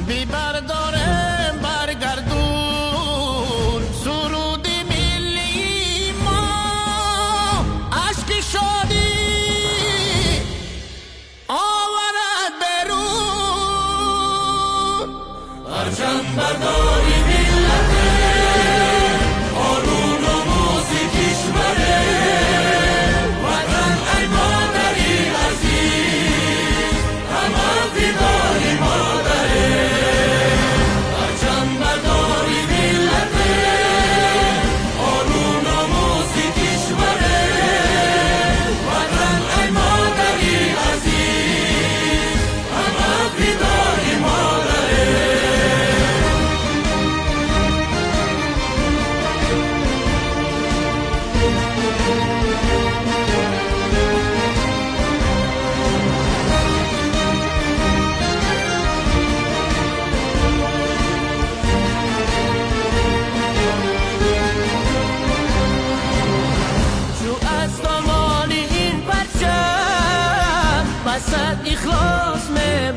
بی بردارم برگردون سرود ملی ما، عشق شادی آورد برون. پرچم برداری ملته آروم و موزی کشوره، وطن ای مادری عزیز همه فدای مادره. پرچم برداری ملته آروم و موزی کشوره، وطن ای مادری عزیز همه فدای مادره. این پرچم بسد اخلاص می